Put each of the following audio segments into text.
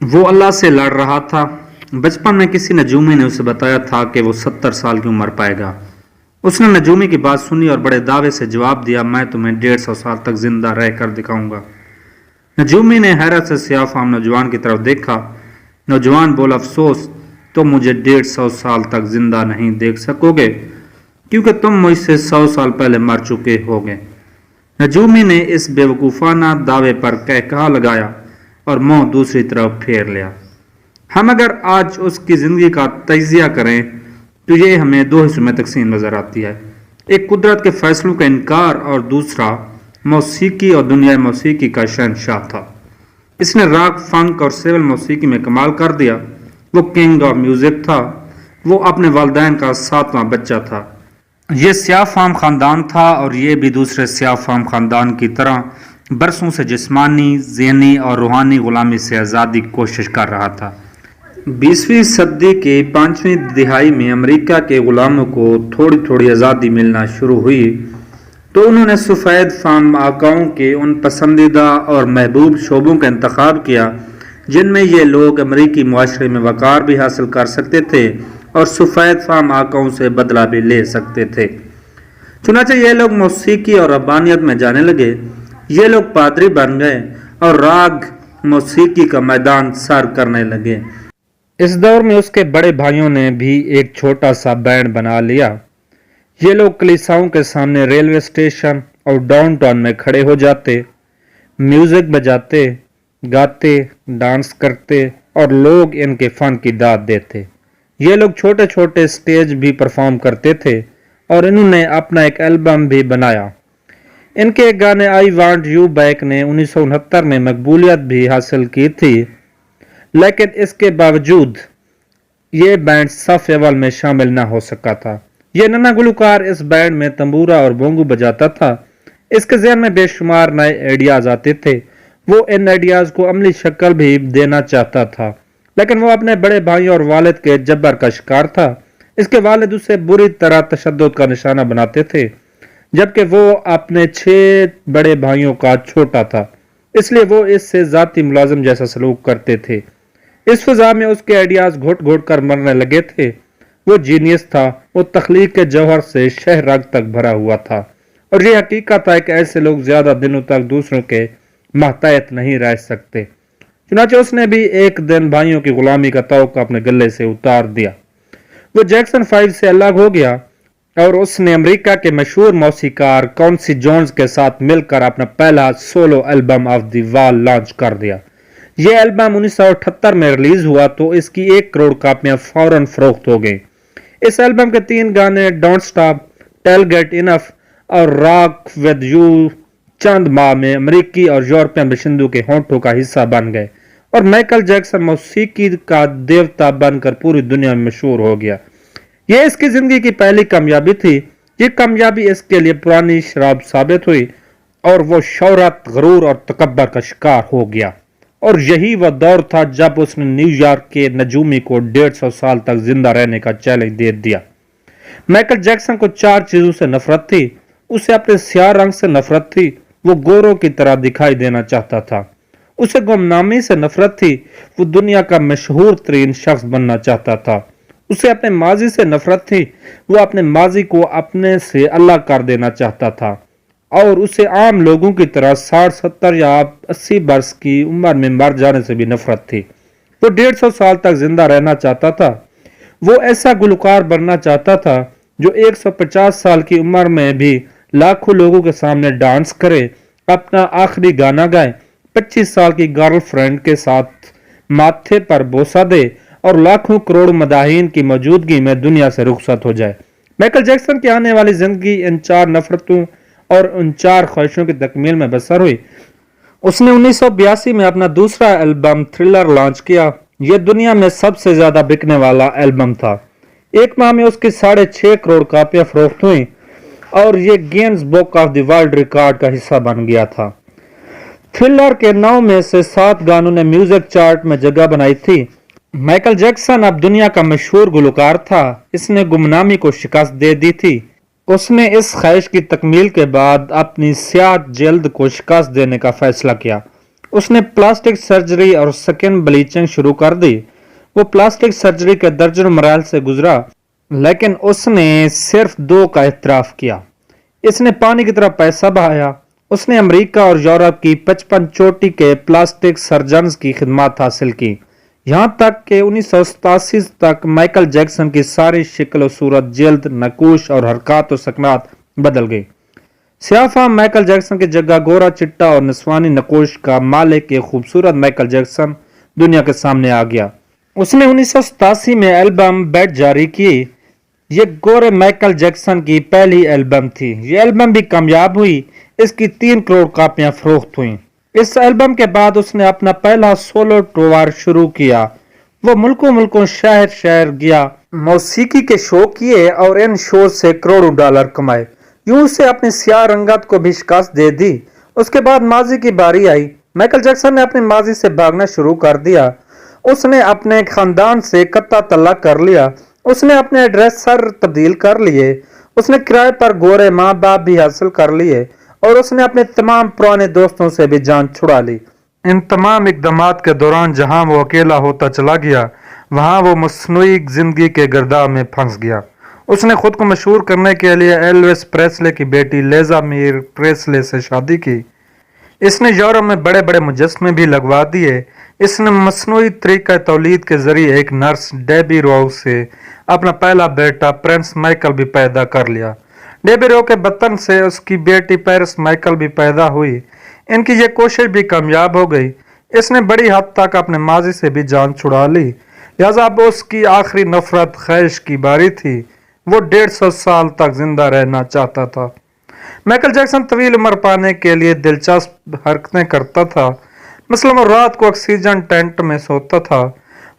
وہ اللہ سے لڑ رہا تھا۔ بچپن میں کسی نجومی نے اسے بتایا تھا کہ وہ 70 سال کی عمر پائے گا۔ اس نے نجومی کی بات سنی اور بڑے دعوے سے جواب دیا، میں تمہیں 150 سال تک زندہ رہ کر دکھاؤں گا۔ نجومی نے حیرت سے سیاہ فام نوجوان کی طرف دیکھا۔ نوجوان بولا، افسوس، تم مجھے 150 سال تک زندہ نہیں دیکھ سکو گے کیونکہ تم مجھ سے 100 سال پہلے مر چکے ہوگے۔ نجومی نے اس بے وقوفانہ دعوے پر کہا لگایا اور منہ دوسری طرف پھیر لیا۔ ہم اگر آج اس کی زندگی کا تجزیہ کریں تو یہ ہمیں دو حصوں میں تقسیم نظر آتی ہے، ایک قدرت کے فیصلوں کا انکار اور دوسرا موسیقی اور دنیا موسیقی کا شہنشاہ تھا۔ اس نے راک، فنک اور سیول موسیقی میں کمال کر دیا۔ وہ کنگ آف میوزک تھا۔ وہ اپنے والدین کا 7واں بچہ تھا۔ یہ سیاہ فام خاندان تھا اور یہ بھی دوسرے سیاہ فام خاندان کی طرح برسوں سے جسمانی، ذہنی اور روحانی غلامی سے آزادی کی کوشش کر رہا تھا۔ 20ویں صدی کی 5ویں دہائی میں امریکہ کے غلاموں کو تھوڑی تھوڑی آزادی ملنا شروع ہوئی تو انہوں نے سفید فام آقاؤں کے ان پسندیدہ اور محبوب شعبوں کا انتخاب کیا جن میں یہ لوگ امریکی معاشرے میں وقار بھی حاصل کر سکتے تھے اور سفید فام آقاؤں سے بدلہ بھی لے سکتے تھے۔ چنانچہ یہ لوگ موسیقی اور ربانیت میں جانے لگے۔ یہ لوگ پادری بن گئے اور راگ موسیقی کا میدان سر کرنے لگے۔ اس دور میں اس کے بڑے بھائیوں نے بھی ایک چھوٹا سا بینڈ بنا لیا۔ یہ لوگ کلیساؤں کے سامنے، ریلوے اسٹیشن اور ڈاؤن ٹاؤن میں کھڑے ہو جاتے، میوزک بجاتے، گاتے، ڈانس کرتے اور لوگ ان کے فن کی داد دیتے۔ یہ لوگ چھوٹے چھوٹے سٹیج بھی پرفارم کرتے تھے اور انہوں نے اپنا ایک البم بھی بنایا۔ ان کے گانے آئی وانٹ یو بیک نے 1969 میں مقبولیت بھی حاصل کی تھی، لیکن اس کے باوجود یہ بینڈ صف اول میں شامل نہ ہو سکا تھا۔ یہ ننا گلوکار اس بینڈ میں تمبورا اور بونگو بجاتا تھا۔ اس کے ذہن میں بے شمار نئے آئیڈیاز آتے تھے۔ وہ ان آئیڈیاز کو عملی شکل بھی دینا چاہتا تھا، لیکن وہ اپنے بڑے بھائی اور والد کے جبر کا شکار تھا۔ اس کے والد اسے بری طرح تشدد کا نشانہ بناتے تھے، جبکہ وہ اپنے 6 بڑے بھائیوں کا چھوٹا تھا، اس لیے وہ اس سے ذاتی ملازم جیسا سلوک کرتے تھے۔ اس فضا میں اس کے آئیڈیاز گھٹ گھٹ کر مرنے لگے تھے۔ وہ جینیس تھا۔ وہ تخلیق کے جوہر سے شہ رگ تک بھرا ہوا تھا، اور یہ حقیقت ہے کہ ایسے لوگ زیادہ دنوں تک دوسروں کے محتاط نہیں رہ سکتے۔ چنانچہ اس نے بھی ایک دن بھائیوں کی غلامی کا توقع اپنے گلے سے اتار دیا۔ وہ جیکسن 5 سے الگ ہو گیا اور اس نے امریکہ کے مشہور موسیقار کونسی جونز کے ساتھ مل کر اپنا پہلا سولو البم آف دی وال لانچ کر دیا۔ یہ البم 1978 میں ریلیز ہوا تو اس کی 1 کروڑ کاپیاں فوراً فروخت ہو گئیں۔ اس البم کے 3 گانے don't stop, tell get enough اور راک ود یو چند ماہ میں امریکی اور یورپین باشندوں کے ہونٹوں کا حصہ بن گئے اور مائیکل جیکسن موسیقی کا دیوتا بن کر پوری دنیا میں مشہور ہو گیا۔ یہ اس کی زندگی کی پہلی کامیابی تھی۔ یہ کامیابی اس کے لیے پرانی شراب ثابت ہوئی اور وہ شہرت، غرور اور تکبر کا شکار ہو گیا۔ اور یہی وہ دور تھا جب اس نے نیو یارک کے نجومی کو 150 سال تک زندہ رہنے کا چیلنج دے دیا۔ مائیکل جیکسن کو 4 چیزوں سے نفرت تھی۔ اسے اپنے سیاہ رنگ سے نفرت تھی، وہ گوروں کی طرح دکھائی دینا چاہتا تھا۔ اسے گمنامی سے نفرت تھی، وہ دنیا کا مشہور ترین شخص بننا چاہتا تھا۔ اسے اپنے ماضی سے نفرت تھی، وہ اپنے ماضی کو اپنے سے الگ کر دینا چاہتا تھا، اور اسے عام لوگوں کی طرح 60، 70 یا 80 برس کی عمر میں مر جانے سے بھی نفرت تھی۔ وہ 150 سال تک زندہ رہنا چاہتا تھا۔ وہ ایسا گلوکار بننا چاہتا تھا جو 150 سال کی عمر میں بھی لاکھوں لوگوں کے سامنے ڈانس کرے، اپنا آخری گانا گائے، 25 سال کی گرل فرینڈ کے ساتھ ماتھے پر بوسہ دے اور لاکھوں کروڑ مداحین کی موجودگی میں دنیا سے رخصت ہو جائے۔ مائیکل جیکسن کی آنے والی زندگی ان 4 نفرتوں اور ان 4 خواہشوں کی تکمیل میں بسر ہوئی۔ اس نے 1982 میں اپنا دوسرا البم تھرلر لانچ کیا۔ یہ دنیا میں سب سے زیادہ بکنے والا البم تھا۔ 1 ماہ میں اس کی 6.5 کروڑ کاپیاں فروخت ہوئیں اور یہ gains book of the world record کا حصہ بن گیا تھا۔ تھرلر کے 9 میں سے 7 گانوں نے میوزک چارٹ میں جگہ بنائی تھی۔ مائیکل جیکسن اب دنیا کا مشہور گلوکار تھا۔ اس نے گمنامی کو شکست دے دی تھی۔ اس نے اس خواہش کی تکمیل کے بعد اپنی سیاہ جلد کو شکست دینے کا فیصلہ کیا۔ اس نے پلاسٹک سرجری اور سکن بلیچنگ شروع کر دی۔ وہ پلاسٹک سرجری کے درجنوں مراحل سے گزرا، لیکن اس نے صرف 2 کا اعتراف کیا۔ اس نے پانی کی طرح پیسہ بہایا۔ اس نے امریکہ اور یورپ کی 55 چوٹی کے پلاسٹک سرجنز کی خدمات حاصل کی، یہاں تک کہ 1987 تک مائیکل جیکسن کی ساری شکل و صورت، جلد، نقوش اور حرکات و سکنات بدل گئی۔ سیاہ فام مائیکل جیکسن کی جگہ گورا چٹا اور نسوانی نقوش کا مالک ایک خوبصورت مائیکل جیکسن دنیا کے سامنے آ گیا۔ اس نے 1987 میں البم بیٹ جاری کی۔ یہ گورے مائیکل جیکسن کی پہلی البم تھی۔ یہ البم بھی کامیاب ہوئی، اس کی 3 کروڑ کاپیاں فروخت ہوئیں۔ اس البم کے بعد اس نے اپنا پہلا سولو ٹور شروع کیا۔ وہ ملکوں شہر شہر گیا، موسیقی کے شو کیے اور ان شو سے کروڑوں ڈالر کمائے۔ یوں اسے اپنی سیاہ رنگت کو بھی شکست دے دی۔ اس کے بعد ماضی کی باری آئی۔ مائیکل جیکسن نے اپنے ماضی سے بھاگنا شروع کر دیا۔ اس نے اپنے خاندان سے قطع طلاق کر لیا۔ اس نے اپنے ایڈریس سر تبدیل کر لیے۔ اس نے کرائے پر گورے ماں باپ بھی حاصل کر لیے اور اس نے اپنے تمام پرانے دوستوں سے بھی جان چھڑا لی۔ ان تمام اقدامات کے دوران جہاں وہ اکیلا ہوتا چلا گیا، وہاں وہ مصنوعی زندگی کے گرداب میں پھنس گیا۔ اس نے خود کو مشہور کرنے کے لیے ایلوس پریسلے کی بیٹی لیزا میر پریسلے سے شادی کی۔ اس نے یورپ میں بڑے بڑے مجسمے بھی لگوا دیے۔ اس نے مصنوعی طریقہ تولید کے ذریعے ایک نرس ڈیبی رو سے اپنا پہلا بیٹا پرنس مائیکل بھی پیدا کر لیا۔ ڈیبی رو کے بطن سے اس کی بیٹی پیرس مائیکل بھی پیدا ہوئی۔ ان کی یہ کوشش بھی کامیاب ہو گئی۔ اس نے بڑی حد تک اپنے ماضی سے بھی جان چھڑا لی، لہذا اب اس کی آخری نفرت خیش کی باری تھی۔ وہ 150 سال تک زندہ رہنا چاہتا تھا۔ مائیکل جیکسن طویل عمر پانے کے لیے دلچسپ حرکتیں کرتا تھا۔ مثلاً وہ رات کو آکسیجن ٹینٹ میں سوتا تھا۔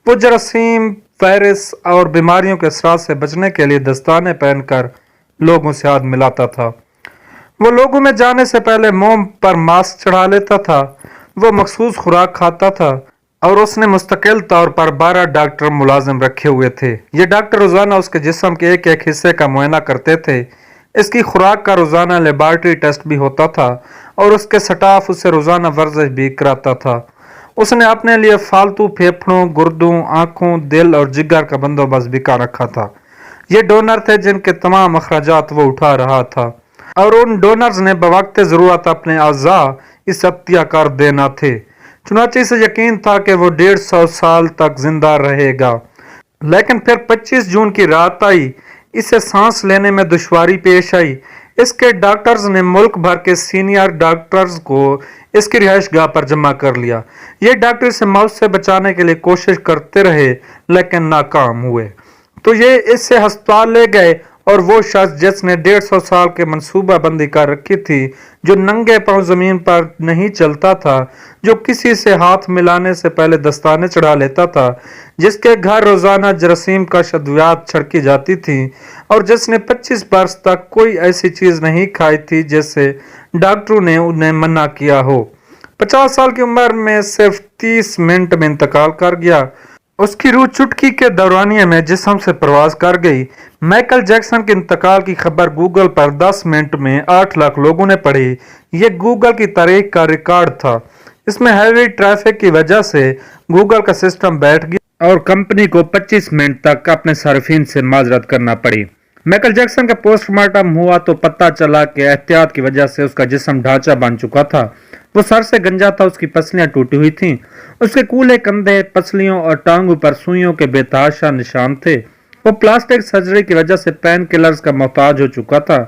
وہ جراثیم، وائرس اور بیماریوں کے اثرات سے بچنے کے لیے دستانے پہن کر لوگوں سے ہاتھ ملاتا تھا۔ وہ لوگوں میں جانے سے پہلے منہ پر ماسک چڑھا لیتا تھا۔ وہ مخصوص خوراک کھاتا تھا اور اس نے مستقل طور پر 12 ڈاکٹر ملازم رکھے ہوئے تھے۔ یہ ڈاکٹر روزانہ اس کے جسم کے ایک ایک حصے کا معائنہ کرتے تھے۔ اس کی خوراک کا روزانہ لیبارٹری ٹیسٹ بھی ہوتا تھا اور اس کے سٹاف اسے روزانہ ورزش بھی کراتا تھا۔ اس نے اپنے لیے فالتو پھیپھڑوں، گردوں، آنکھوں، دل اور جگر کا بندوبست بھی کر رکھا تھا۔ یہ ڈونر تھے جن کے تمام اخراجات وہ اٹھا رہا تھا اور ان ڈونرز نے بوقت ضرورت اپنے اعضاء اس عطیہ کر دینا تھے۔ چنانچہ اسے یقین تھا کہ وہ 150 سال تک زندہ رہے گا۔ لیکن پھر 25 جون کی رات آئی۔ اسے سانس لینے میں دشواری پیش آئی۔ اس کے ڈاکٹرز نے ملک بھر کے سینئر ڈاکٹرز کو اس کی رہائش گاہ پر جمع کر لیا۔ یہ ڈاکٹر اسے موت سے بچانے کے لیے کوشش کرتے رہے لیکن ناکام ہوئے۔ تو یہ اس سے ہسپتال لے گئے اور وہ شخص جس نے 150 سال کے منصوبہ بندی کر رکھی تھی، جو ننگے پاؤں زمین پر نہیں چلتا تھا، جو کسی سے ہاتھ ملانے سے پہلے دستانے چڑھا لیتا تھا، جس کے گھر روزانہ جراثیم کا ادویات چھڑکی جاتی تھی اور جس نے 25 برس تک کوئی ایسی چیز نہیں کھائی تھی جس سے ڈاکٹروں نے انہیں منع کیا ہو، 50 سال کی عمر میں صرف 30 منٹ میں انتقال کر گیا۔ اس کی روح چٹکی کے دورانیے میں جسم سے پرواز کر گئی۔ مائیکل جیکسن کے انتقال کی خبر گوگل پر 10 منٹ میں 8 لاکھ لوگوں نے پڑھی۔ یہ گوگل کی تاریخ کا ریکارڈ تھا۔ اس میں ہیوی ٹریفک کی وجہ سے گوگل کا سسٹم بیٹھ گیا اور کمپنی کو 25 منٹ تک اپنے صارفین سے معذرت کرنا پڑی۔ مائیکل جیکسن کا پوسٹ مارٹم ہوا تو پتہ چلا کہ احتیاط کی وجہ سے اس کا جسم ڈھانچہ بن چکا تھا۔ وہ سر سے گنجا تھا، اس کی پسلیاں ٹوٹی ہوئی تھیں، اس کے کولے کندھے، پسلیوں اور ٹانگوں پر سوئیوں کے بے تحاشا نشان تھے۔ وہ پلاسٹک سرجری کی وجہ سے پین کلرز کا محتاج ہو چکا تھا،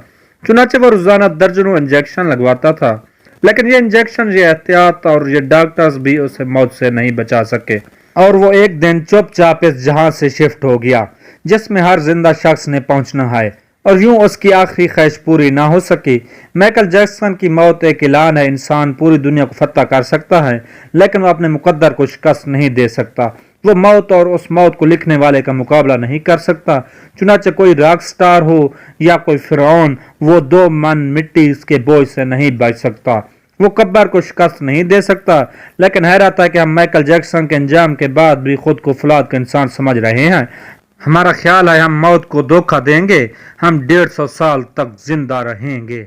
چنانچہ وہ روزانہ درجنوں انجیکشن لگواتا تھا، لیکن یہ انجیکشن، یہ احتیاط اور یہ ڈاکٹرز بھی اسے موت سے نہیں بچا سکے، اور وہ ایک دن چپ چاپ اس جہاں سے شفٹ ہو گیا جس میں ہر زندہ شخص نے پہنچنا ہے، اور یوں اس کی آخری خواہش پوری نہ ہو سکی۔ مائیکل جیکسن کی موت ایک اعلان ہے۔ انسان پوری دنیا کو فتح کر سکتا ہے لیکن وہ اپنے مقدر کو شکست نہیں دے سکتا۔ وہ موت اور اس موت کو لکھنے والے کا مقابلہ نہیں کر سکتا۔ چنانچہ کوئی راک سٹار ہو یا کوئی فرعون، وہ 2 من مٹی کے بوجھ سے نہیں بچ سکتا۔ وہ قبر کو شکست نہیں دے سکتا۔ لیکن حیرت ہے کہ ہم مائیکل جیکسن کے انجام کے بعد بھی خود کو فولاد کا انسان سمجھ رہے ہیں۔ ہمارا خیال ہے ہم موت کو دھوکہ دیں گے، ہم 150 سال تک زندہ رہیں گے۔